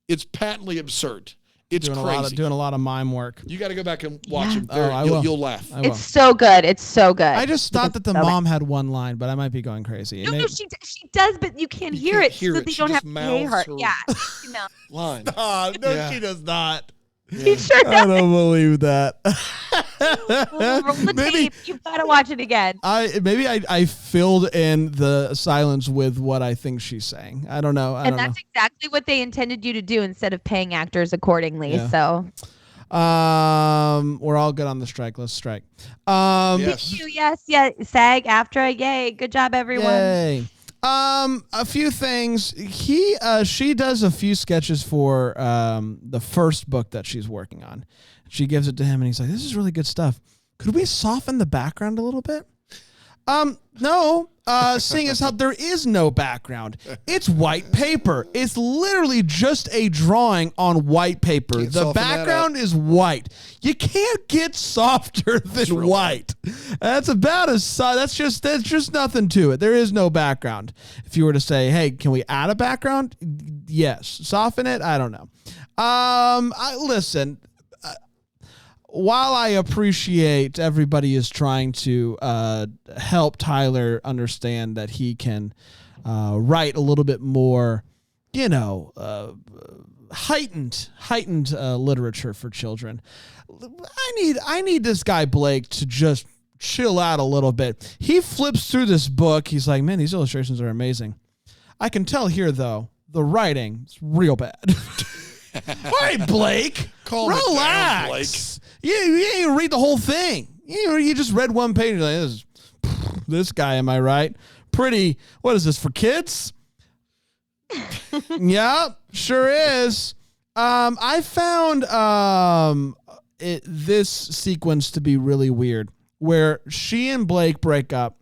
It's patently absurd. It's crazy. Doing a lot of mime work. You got to go back and watch him. I will. You'll laugh. It's so good. It's so good. I just thought that the mom had one line, but I might be going crazy. No, she does, but you can't hear it, so they don't have to pay her. Yeah, line. No, she does not. He sure does. I don't believe that. Roll the tape. You've got to watch it again. I filled in the silence with what I think she's saying. I don't know. And that's exactly what they intended you to do instead of paying actors accordingly. Yeah. So, we're all good on the strike. Let's strike. Yes. SAG, AFTRA, yay! Good job, everyone. Yay. A few things. She does a few sketches for the first book that she's working on. She gives it to him and he's like, this is really good stuff. Could we soften the background a little bit? No. Seeing as how there is no background. It's white paper. It's literally just a drawing on white paper. The background is white. You can't get softer than white. That's about that's just nothing to it. There is no background. If you were to say, hey, can we add a background? Yes. Soften it? I don't know. Listen, while I appreciate everybody is trying to help Tyler understand that he can write a little bit more, heightened literature for children, I need this guy Blake to just chill out a little bit. He flips through this book. He's like, man, these illustrations are amazing. I can tell here, though, the writing is real bad. All right, Blake, relax. Down, Blake. You ain't read the whole thing. You just read one page. You're like, this guy, am I right? Pretty. What is this for kids? Yeah, sure is. I found this sequence to be really weird, where she and Blake break up.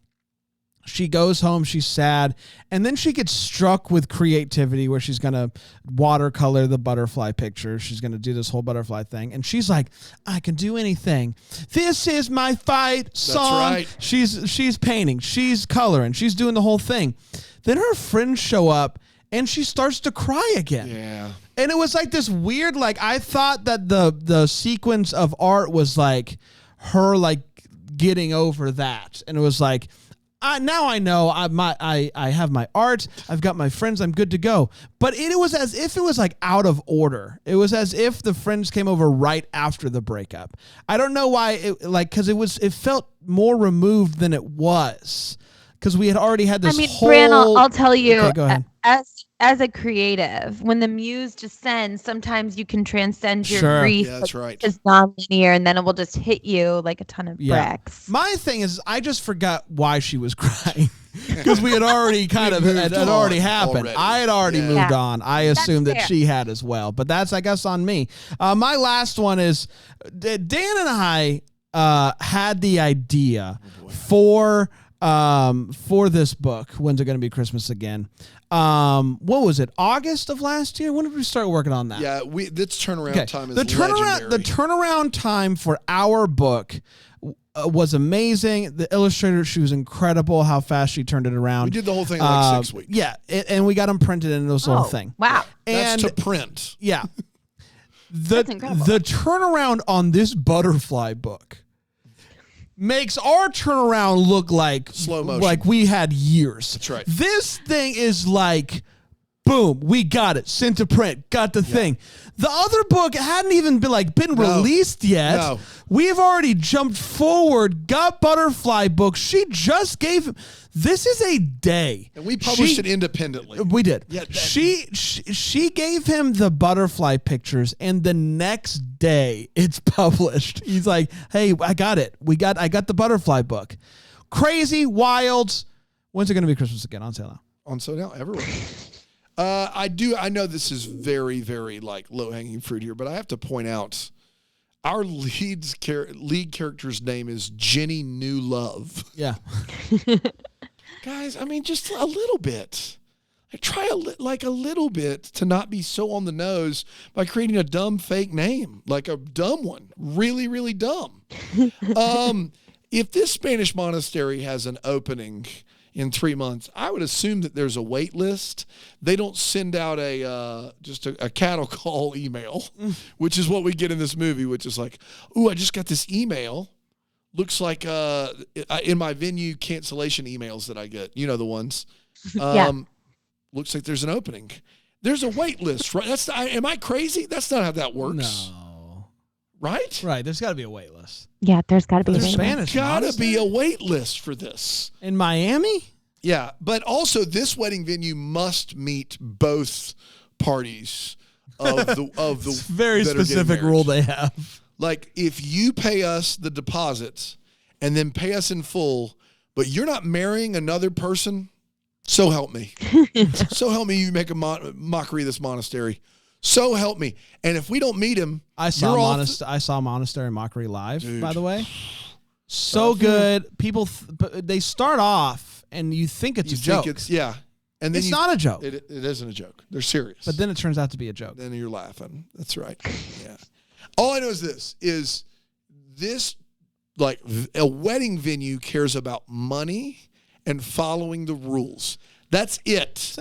She goes home, she's sad, and then she gets struck with creativity where she's going to watercolor the butterfly picture. She's going to do this whole butterfly thing, and she's like, I can do anything. This is my fight song. That's right. She's painting, she's coloring, she's doing the whole thing. Then her friends show up, and she starts to cry again. Yeah. And it was like this weird, like, I thought that the sequence of art was like her, like, getting over that. And it was like, now I know I have my art. I've got my friends. I'm good to go. But it was as if it was like out of order. It was as if the friends came over right after the breakup. I don't know why. Because it felt more removed than it was. Because we had already had this whole... Bran, I'll tell you, okay, go ahead. As a creative, when the muse descends, sometimes you can transcend your Sure. grief. Yeah, that's right. It's non-linear, and then it will just hit you like a ton of bricks. My thing is, I just forgot why she was crying. Because we had already it had already happened. I had already moved on. I assumed that she had as well. But that's, I guess, on me. My last one is, Dan and I had the idea for this book. When's it going to be Christmas again? What was it? August of last year? When did we start working on that? Yeah, this turnaround time is legendary. The turnaround time for our book was amazing. The illustrator, she was incredible. How fast she turned it around. We did the whole thing in like 6 weeks. Yeah, and we got them printed and it was the whole thing. Wow, that's to print. Yeah, that's incredible. The turnaround on this butterfly book makes our turnaround look like slow motion, like we had years. That's right. This thing is like, boom, we got it, sent to print, got the thing. The other book hadn't even been released yet. No. We've already jumped forward, got Butterfly book. She just gave him. This is a day, and we published it independently. We did. Yeah, she gave him the butterfly pictures, and the next day it's published. He's like, "Hey, I got it. I got the Butterfly book. Crazy, wild. When's it going to be Christmas again? On sale now. On sale now, everywhere." I know this is very, very like low hanging fruit here, but I have to point out our lead character's name is Jenny New Love. Yeah. Guys, I mean, just a little bit. Try a little bit to not be so on the nose by creating a dumb fake name, like a dumb one, really, really dumb. If this Spanish monastery has an opening in 3 months, I would assume that there's a wait list. They don't send out just a cattle call email, which is what we get in this movie, which is like, ooh, I just got this email. Looks like in my venue cancellation emails that I get, you know, the ones. Looks like there's an opening. There's a wait list, right? Am I crazy? That's not how that works. No. Right? Right. There's got to be a wait list. Yeah, there's got to be a wait Spanish. Got to be a wait list for this. In Miami? Yeah, but also this wedding venue must meet both parties of the it's a very specific rule they have. Like, if you pay us the deposit and then pay us in full, but you're not marrying another person, so help me. So help me, you make a mockery of this monastery. So help me. And if we don't meet him, I saw Monastery Mockery live, dude. By the way. So good. People, they start off and you think it's a joke. And then it's not a joke. It isn't a joke. They're serious. But then it turns out to be a joke. Then you're laughing. That's right. Yeah. All I know is this, like, a wedding venue cares about money and following the rules. That's it.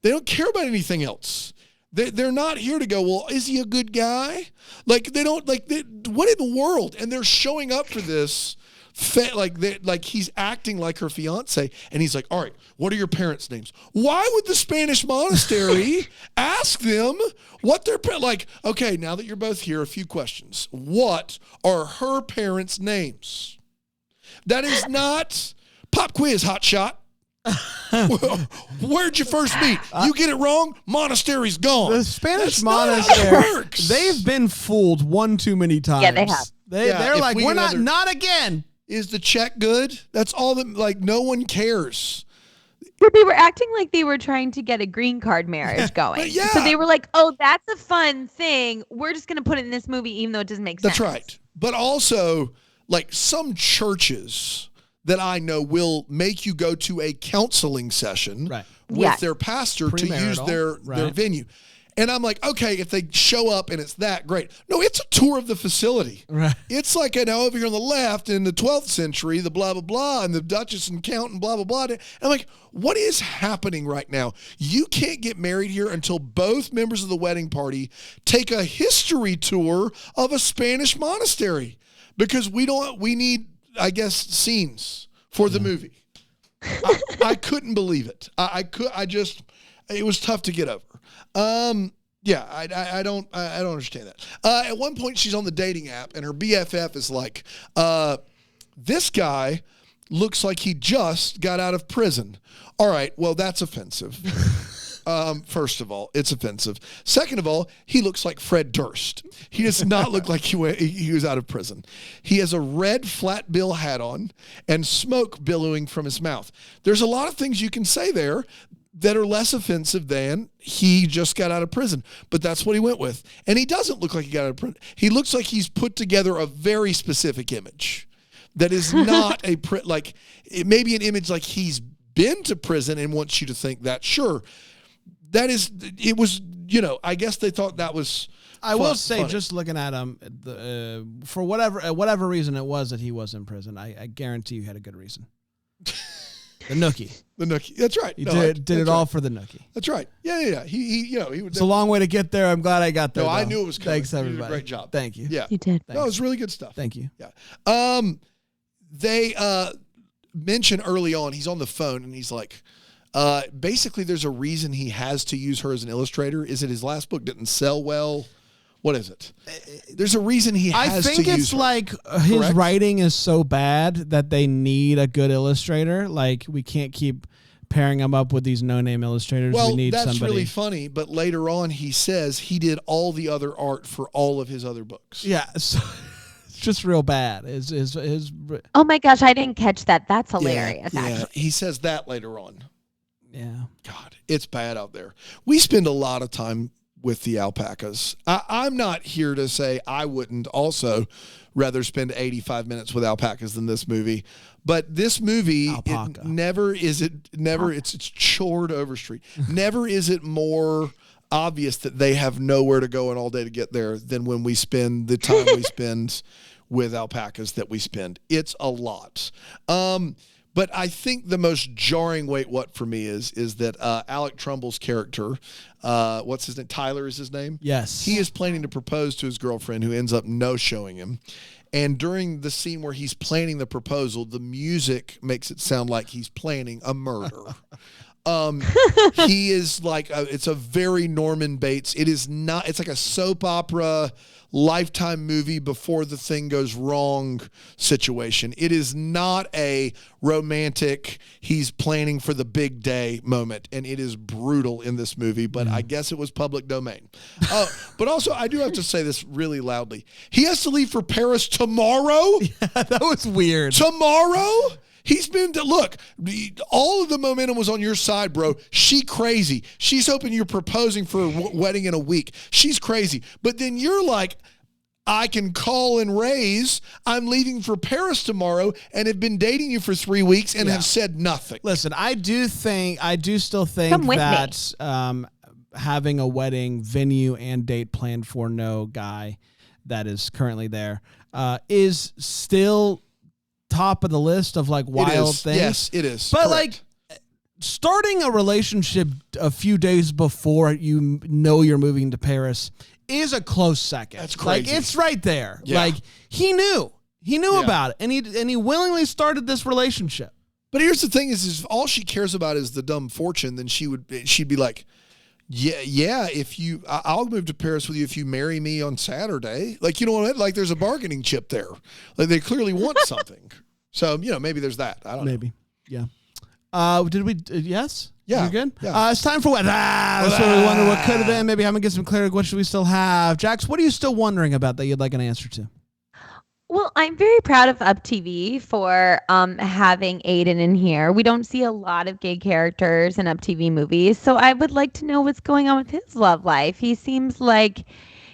They don't care about anything else. They're not here to go, well, is he a good guy? Like, they don't, like, what in the world? And they're showing up for this, like he's acting like her fiance, and he's like, all right, what are your parents' names? Why would the Spanish monastery ask them what their like? Okay, now that you're both here, a few questions. What are her parents' names? That is not pop quiz, hot shot. Where'd you first meet? You get it wrong, monastery's gone. The Spanish monastery, they've been fooled one too many times. Yeah, they have. They're like, we're not again. Is the check good? That's all that, like, no one cares. But they were acting like they were trying to get a green card marriage going. Yeah. So they were like, oh, that's a fun thing. We're just going to put it in this movie, even though it doesn't make sense. That's right. But also, like, some churches that I know will make you go to a counseling session with their pastor to use their venue. And I'm like, okay, if they show up and it's that, great. No, it's a tour of the facility. Right. It's like, over here on the left in the 12th century, the blah, blah, blah, and the Duchess and Count and blah, blah, blah. And I'm like, what is happening right now? You can't get married here until both members of the wedding party take a history tour of a Spanish monastery, because we need I guess, scenes for the movie. I couldn't believe it. It was tough to get over. Yeah, I don't understand that. At one point, she's on the dating app, and her BFF is like, this guy looks like he just got out of prison. All right, well, that's offensive. First of all, it's offensive. Second of all, he looks like Fred Durst. He does not look like he was out of prison. He has a red flat bill hat on and smoke billowing from his mouth. There's a lot of things you can say there that are less offensive than he just got out of prison. But that's what he went with. And he doesn't look like he got out of prison. He looks like he's put together a very specific image that is not like it may be an image like he's been to prison and wants you to think that. Sure. It was, I guess they thought that was I will say, funny. Just looking at him, for whatever reason it was that he was in prison, I guarantee you had a good reason. The nookie. The nookie. That's right. He did it all for the nookie. That's right. Yeah. He it's a long way to get there. I'm glad I got there. No, I knew it was coming. Thanks, everybody. You did a great job. Thank you. Yeah. You did. No, it was really good stuff. Thank you. Yeah. They mention early on, he's on the phone and he's like, basically there's a reason he has to use her as an illustrator. Is it his last book didn't sell well? What is it? There's a reason he has to use her. I think it's like his writing is so bad that they need a good illustrator. Like, we can't keep pairing him up with these no-name illustrators. Well, we need that's somebody. really funny, but later on he says he did all the other art for all of his other books. Yeah, so it's just real bad. His Oh my gosh, I didn't catch that. That's hilarious. Yeah, he says that later on. Yeah. God, it's bad out there. We spend a lot of time with the alpacas. I'm not here to say I wouldn't also rather spend 85 minutes with alpacas than this movie. But this movie, it's Chord Overstreet. Never is it more obvious that they have nowhere to go and all day to get there than when we spend the time we spend with alpacas that we spend. It's a lot. But I think the most jarring what for me is that Alec Trumbull's character, what's his name? Tyler is his name? Yes. He is planning to propose to his girlfriend who ends up no-showing him. And during the scene where he's planning the proposal, the music makes it sound like he's planning a murder. He is like, it's a very Norman Bates. It's like a soap opera Lifetime movie before the thing goes wrong situation. It is not a romantic, he's planning for the big day moment. And it is brutal in this movie, but I guess it was public domain. But also, I do have to say this really loudly. He has to leave for Paris tomorrow? Yeah, that was weird. Tomorrow? He's been to look. All of the momentum was on your side, bro. She crazy. She's hoping you're proposing for a wedding in a week. She's crazy. But then you're like, I can call and raise. I'm leaving for Paris tomorrow and have been dating you for 3 weeks and have said nothing. Listen, I do still think that having a wedding venue and date planned for no guy that is currently there is still top of the list of like wild things. Yes, it is. But correct. like starting a relationship a few days before you know you're moving to Paris is a close second. That's crazy. Like it's right there. Yeah. Like he knew about it, and he willingly started this relationship. But here's the thing: is if all she cares about is the dumb fortune, then she'd be like, yeah. If I'll move to Paris with you if you marry me on Saturday. Like, you know what I mean? Like there's a bargaining chip there. Like they clearly want something. So maybe there's that. I don't know. Maybe. Yeah. Did we? Yes. Yeah. You're good? Yeah. It's time for what? That's what we wonder what could have been. Maybe I'm going to get some clarity. What should we still have? Jax, what are you still wondering about that you'd like an answer to? Well, I'm very proud of UpTV for having Aiden in here. We don't see a lot of gay characters in UpTV movies, so I would like to know what's going on with his love life. He seems like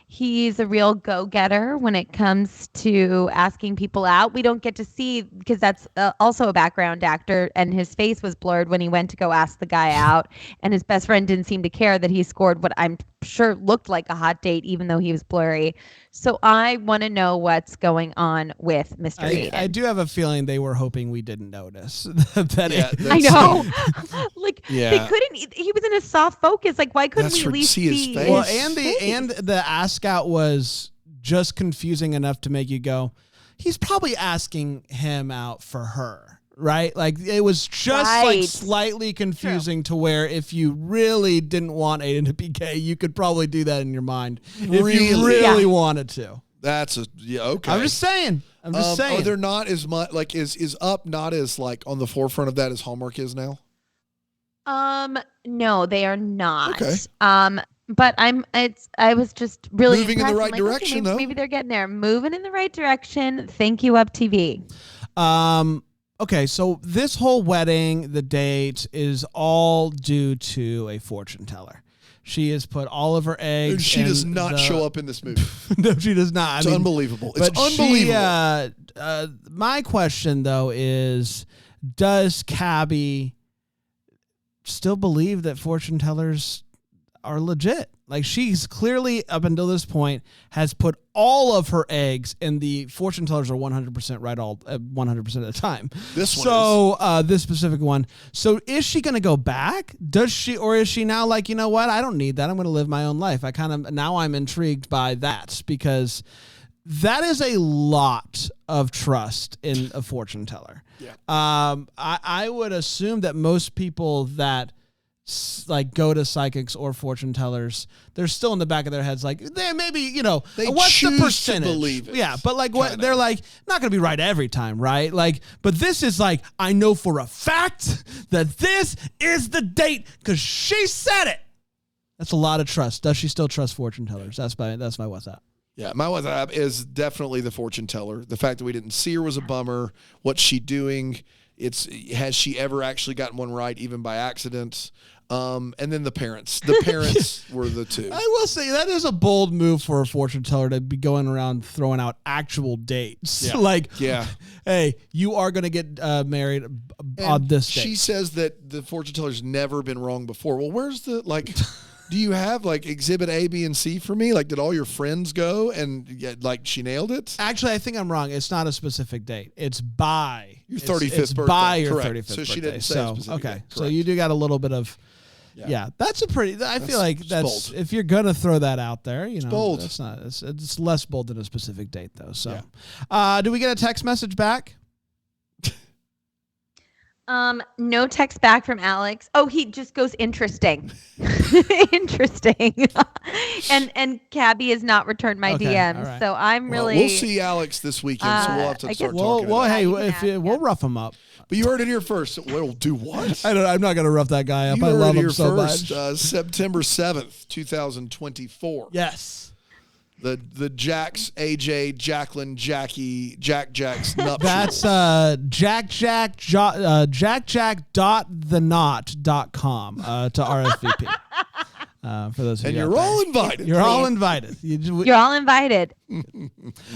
he's a real go-getter when it comes to asking people out. We don't get to see, because that's also a background actor, and his face was blurred when he went to go ask the guy out, and his best friend didn't seem to care that he scored what I'm sure looked like a hot date, even though he was blurry. So I want to know what's going on with Mr. Aiden. I do have a feeling they were hoping we didn't notice. I know. They couldn't. He was in a soft focus. Like, why couldn't we at least see his face? Well, and the ask out was just confusing enough to make you go, he's probably asking him out for her, right? Like it was just like Right. slightly confusing to where if you really didn't want Aiden to be gay, you could probably do that in your mind if you Really? really Yeah. wanted to. That's okay. I'm just saying. Are there not as much like is Up not as like on the forefront of that as Hallmark is now? No, they are not. Okay. But I was just really Moving in the impressed. right I'm like, okay, direction, maybe, though. maybe they're getting there. Moving in the right direction. Thank you, UpTV. Okay, so this whole wedding, the date is all due to a fortune teller. She has put all of her eggs. And she does in not show up in this movie. No, she does not. It's unbelievable. It's But unbelievable. my question though is, does Cabby still believe that fortune tellers are legit? Like she's clearly up until this point has put all of her eggs, and the fortune tellers are 100% right 100% of the time. This one So this specific one. So is she going to go back? Does she, or is she now like, you know what? I don't need that. I'm going to live my own life. Now I'm intrigued by that because that is a lot of trust in a fortune teller. Yeah. I would assume that most people that like go to psychics or fortune tellers, they're still in the back of their heads like they maybe They what's the choose to percentage? believe it, Yeah, but like what kinda. they're like not going to be right every time, right? Like, but this is like I know for a fact that this is the date because she said it. That's a lot of trust. Does she still trust fortune tellers? That's my WhatsApp. Yeah, my WhatsApp is definitely the fortune teller. The fact that we didn't see her was a bummer. What's she doing? Has she ever actually gotten one right, even by accident? And then the parents. The parents were the two. I will say that is a bold move for a fortune teller to be going around throwing out actual dates. Yeah. Like, Yeah. hey, you are going to get married on And this date. she says that the fortune teller's never been wrong before. Well, where's the like? Do you have like exhibit A, B, and C for me? Like, did all your friends go and like she nailed it? Actually, I think I'm wrong. It's not a specific date. It's by Your it's- 35th it's birthday. by your Correct. 35th So she birthday. didn't say a specific okay. date. So Correct. you do got a little bit of. Yeah, that's a pretty. I feel like it's that's bold. if you're gonna throw that out there, you know, bold. that's not. It's less bold than a specific date, though. So, Yeah. do we get a text message back? No text back from Alex. Oh, he just goes interesting. Interesting. and Cabby has not returned my Okay, DMs. all right. So I'm Well, really we'll see Alex this weekend, so we'll have to I start guess- talking. Well, about hey, it. you can if ask, you, we'll yeah. rough him up. But you heard it here first. We'll do what? I'm not gonna rough that guy up. You I heard love it him here so first. much. September 7th, 2024. Yes. The Jacks, AJ, Jacqueline, Jackie, Jack's nuptials. That's jackjack.thenot.com to RSVP. For those of and you you're out all there. invited. You're all invited. You're all invited.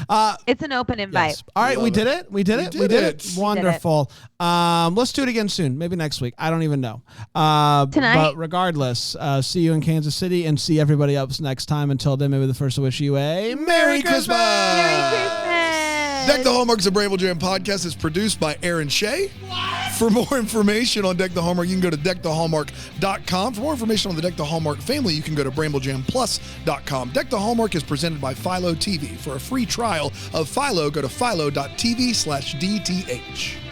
Uh, It's an open invite. yes. All right, Love we it. did it. We did it. We did it. Wonderful. Let's do it again soon. Maybe next week. I don't even know. Tonight. But regardless, see you in Kansas City and see everybody else next time. Until then, maybe the first to wish you a Merry Christmas! Merry Christmas. Deck the Hallmark is a Bramble Jam podcast. It's produced by Aaron Shea. For more information on Deck the Hallmark, you can go to deckthehallmark.com. For more information on the Deck the Hallmark family, you can go to bramblejamplus.com. Deck the Hallmark is presented by Philo TV. For a free trial of Philo, go to philo.tv/DTH.